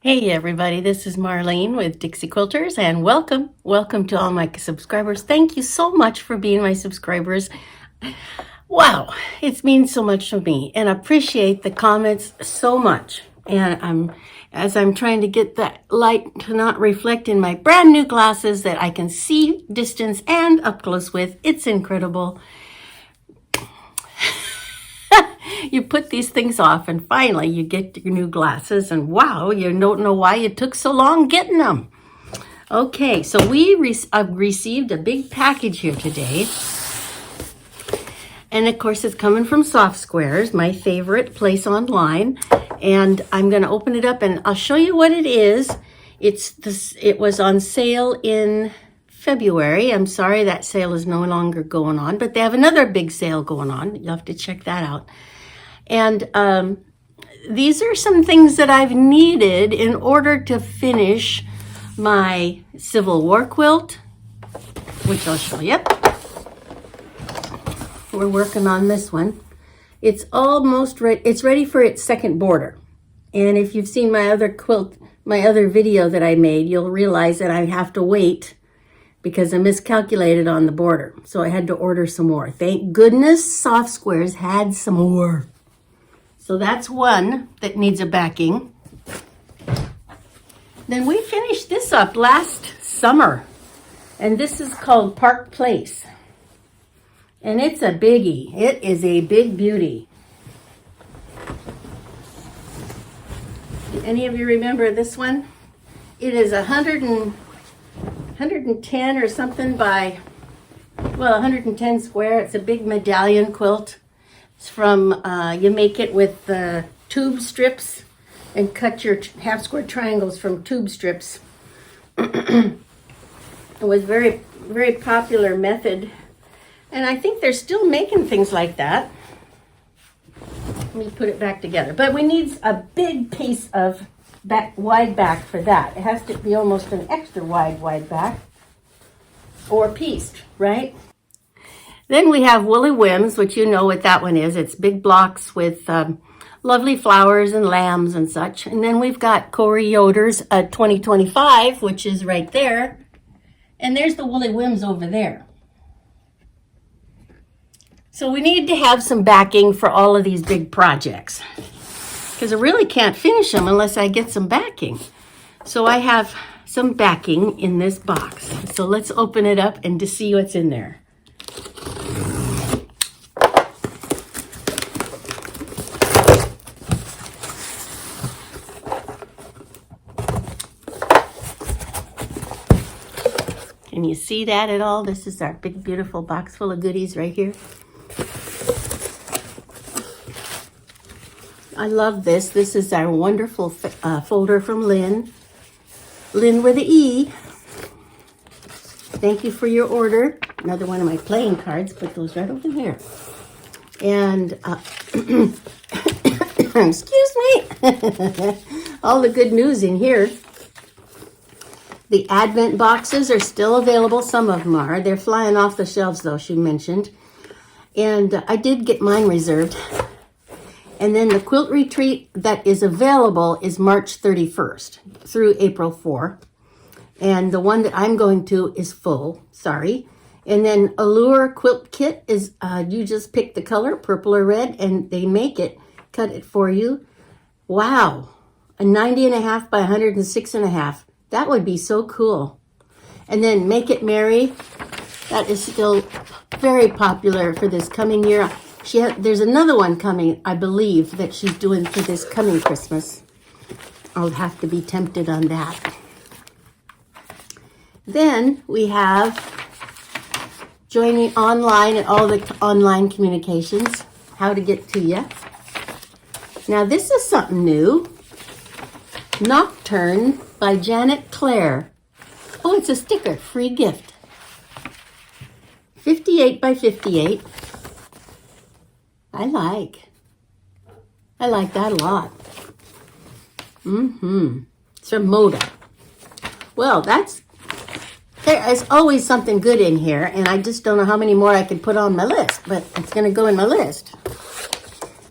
Hey everybody, this is Marlene with Dixie Quilters and welcome to all my subscribers. Thank you so much for being my subscribers. Wow, it means so much to me and I appreciate the comments so much. And as I'm trying to get that light to not reflect in my brand new glasses that I can see distance and up close with, it's incredible. You put these things off and finally you get your new glasses and wow, you don't know why it took so long getting them. Okay, so I've received a big package here today. And of course it's coming from Soft Squares, my favorite place online. And I'm going to open it up and I'll show you what it is. It was on sale in February. I'm sorry that sale is no longer going on, but they have another big sale going on. You'll have to check that out. And these are some things that I've needed in order to finish my Civil War quilt, which I'll show you. We're working on this one. It's almost ready. It's ready for its second border. And if you've seen my other video that I made, you'll realize that I have to wait because I miscalculated on the border. So I had to order some more. Thank goodness Soft Squares had some more. So that's one that needs a backing. Then we finished this up last summer. And this is called Park Place. And it's a biggie. It is a big beauty. Any of you remember this one? It is 110 or something by, 110 square. It's a big medallion quilt. It's from, you make it with tube strips and cut your half square triangles from tube strips. It was very, very popular method. And I think they're still making things like that. Let me put it back together. But we need a big piece of wide back for that. It has to be almost an extra wide back. Or pieced, right? Then we have Woolly Whims, which you know what that one is. It's big blocks with lovely flowers and lambs and such. And then we've got Corey Yoder's 2025, which is right there. And there's the Woolly Whims over there. So we need to have some backing for all of these big projects. Because I really can't finish them unless I get some backing. So I have some backing in this box. So let's open it up and to see what's in there. Can you see that at all? This is our big, beautiful box full of goodies right here. I love this. This is our wonderful folder from Lynn. Lynn with the E. Thank you for your order. Another one of my playing cards. Put those right over here. And, excuse me. All the good news in here. The Advent boxes are still available. Some of them are. They're flying off the shelves, though, she mentioned. And I did get mine reserved. And then the quilt retreat that is available is March 31st through April 4. And the one that I'm going to is full. Sorry. And then Allure Quilt Kit is, you just pick the color, purple or red, and they make it, cut it for you. Wow. A 90.5 by 106.5. That would be so cool. And then Make It Merry. That is still very popular for this coming year. There's another one coming, I believe, that she's doing for this coming Christmas. I'll have to be tempted on that. Then we have joining online and all the online communications, how to get to you. Now this is something new. Nocturne by Janet Claire. Oh, it's a sticker, free gift. 58 by 58. I like that a lot. It's from Moda. Well, there is always something good in here, and I just don't know how many more I can put on my list, but it's going to go in my list.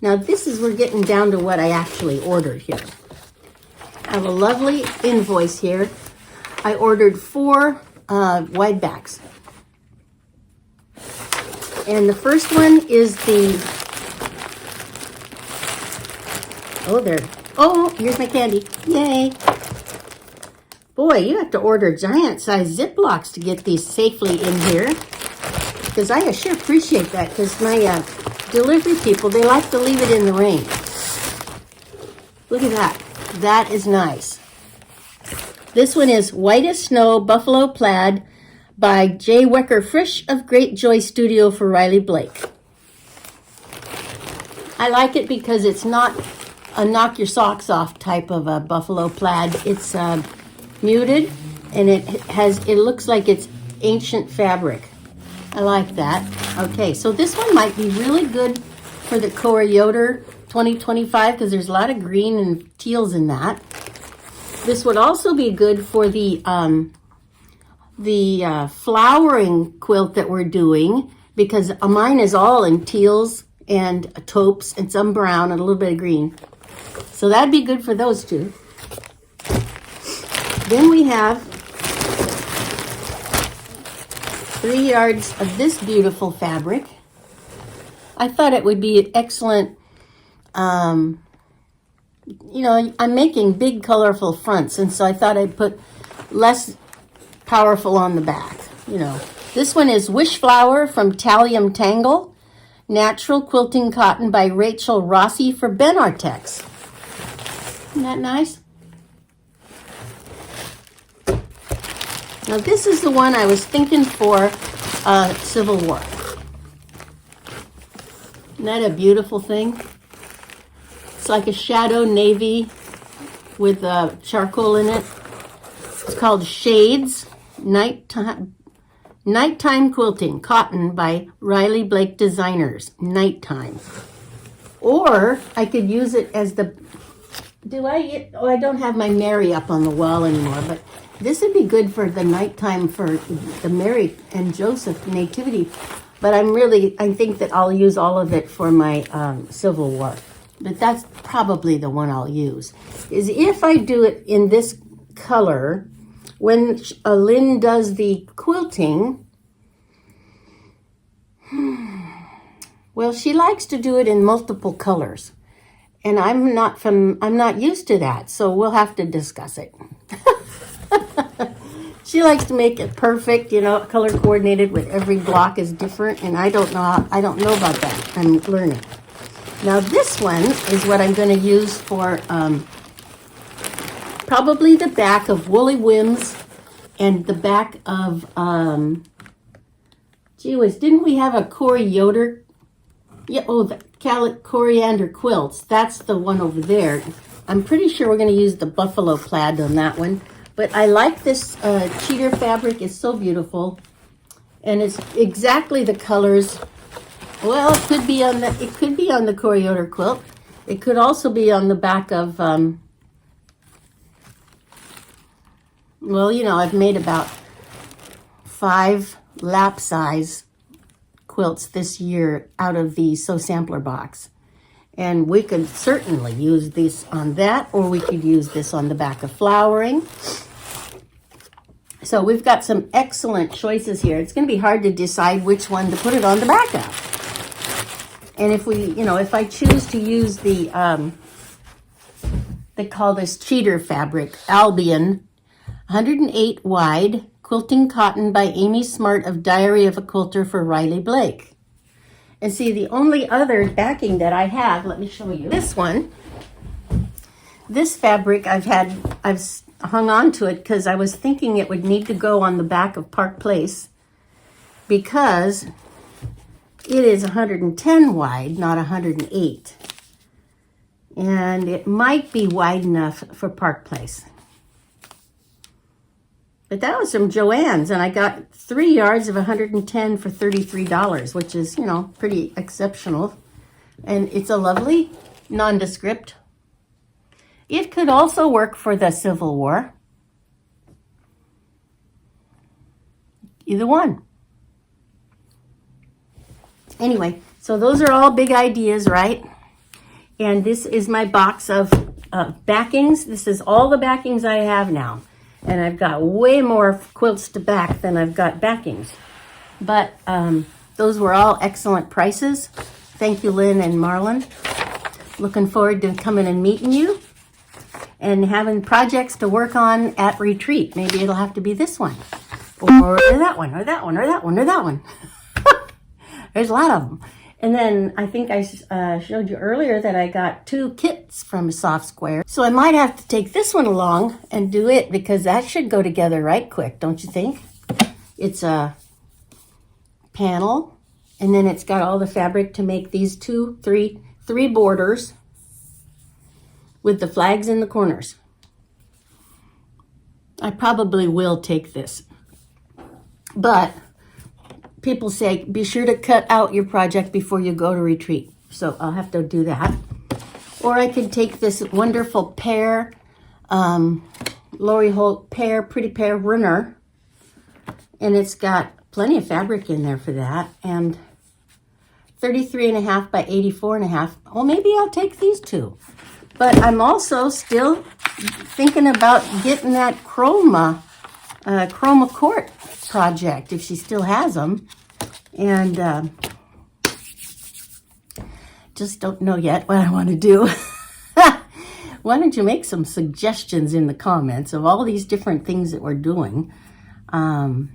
Now, we're getting down to what I actually ordered here. I have a lovely invoice here. I ordered 4 wide backs. And the first one is the, here's my candy. Yay. Boy, you have to order giant size Ziplocs to get these safely in here. Because I sure appreciate that, because my delivery people, they like to leave it in the rain. Look at that. That is nice. This one is White as Snow Buffalo Plaid by J. Wecker Frisch of Great Joy Studio for Riley Blake. I like it because it's not a knock your socks off type of a buffalo plaid. It's muted, and it looks like it's ancient fabric. I like that. Okay, so this one might be really good for the Yoder 2025 because there's a lot of green and teals in that. This would also be good for the flowering quilt that we're doing, because mine is all in teals and taupes and some brown and a little bit of green. So that'd be good for those two. Then we have 3 yards of this beautiful fabric. I thought it would be an excellent, I'm making big colorful fronts, and so I thought I'd put less powerful on the back. This one is Wish Flower from Thallium Tangle, Natural Quilting Cotton by Rachel Rossi for Ben Artex. Isn't that nice? Now this is the one I was thinking for Civil War. Isn't that a beautiful thing? It's like a shadow navy with charcoal in it. It's called Shades Nighttime Quilting Cotton by Riley Blake Designers. Nighttime. Or I could use it as the... I don't have my Mary up on the wall anymore, but this would be good for the nighttime for the Mary and Joseph nativity. But I think that I'll use all of it for my Civil War. But that's probably the one I'll use. Is if I do it in this color, when Lynn does the quilting, well, she likes to do it in multiple colors. And I'm not used to that, so we'll have to discuss it. She likes to make it perfect, color coordinated with every block is different, and I don't know about that. I'm learning. Now this one is what I'm going to use for probably the back of Woolly Whims and the back of gee whiz, didn't we have a Yoder? Yeah, the coriander quilts. That's the one over there. I'm pretty sure we're going to use the buffalo plaid on that one. But I like this cheater fabric. It's so beautiful. And it's exactly the colors. Well, it could be on the Yoder quilt. It could also be on the back of I've made about 5 lap size quilts this year out of the Sew Sampler box. And we could certainly use this on that, or we could use this on the back of flowering. So we've got some excellent choices here. It's going to be hard to decide which one to put it on the back of. And if if I choose to use the, they call this cheater fabric, Albion, 108 wide, Quilting Cotton by Amy Smart of Diary of a Quilter for Riley Blake. And see, the only other backing that I have, let me show you this one. This fabric I've hung on to it because I was thinking it would need to go on the back of Park Place because it is 110 wide, not 108. And it might be wide enough for Park Place. But that was from Joann's, and I got 3 yards of 110 for $33, which is, pretty exceptional. And it's a lovely nondescript. It could also work for the Civil War. Either one. Anyway, so those are all big ideas, right? And this is my box of backings. This is all the backings I have now. And I've got way more quilts to back than I've got backings. But those were all excellent prices. Thank you, Lynn and Marlon. Looking forward to coming and meeting you and having projects to work on at retreat. Maybe it'll have to be this one, or that one, or that one, or that one, or that one. There's a lot of them. And then I think I showed you earlier that I got 2 kits from Soft Square. So I might have to take this one along and do it, because that should go together right quick, don't you think? It's a panel, and then it's got all the fabric to make these three borders with the flags in the corners. I probably will take this, but people say be sure to cut out your project before you go to retreat, so I'll have to do that. Or I could take this wonderful pear, Lori Holt pear, pretty pear runner, and it's got plenty of fabric in there for that, and 33.5 by 84.5. Well, maybe I'll take these 2. But I'm also still thinking about getting that chroma court project, if she still has them. And just don't know yet what I want to do. Why don't you make some suggestions in the comments of all these different things that we're doing? I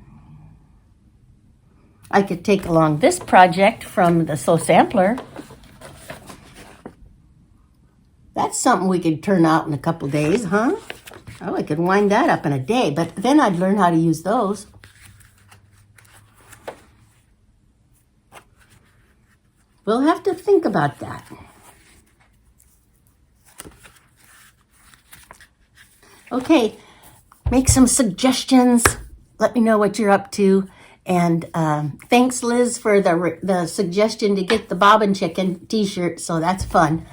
could take along this project from the Sew Sampler. That's something we could turn out in a couple days, huh? Oh, I could wind that up in a day, but then I'd learn how to use those. We'll have to think about that. Okay, make some suggestions. Let me know what you're up to. And thanks, Liz, for the suggestion to get the Bobbin Chicken t-shirt. So that's fun.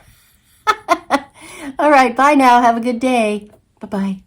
All right, bye now. Have a good day. Bye-bye.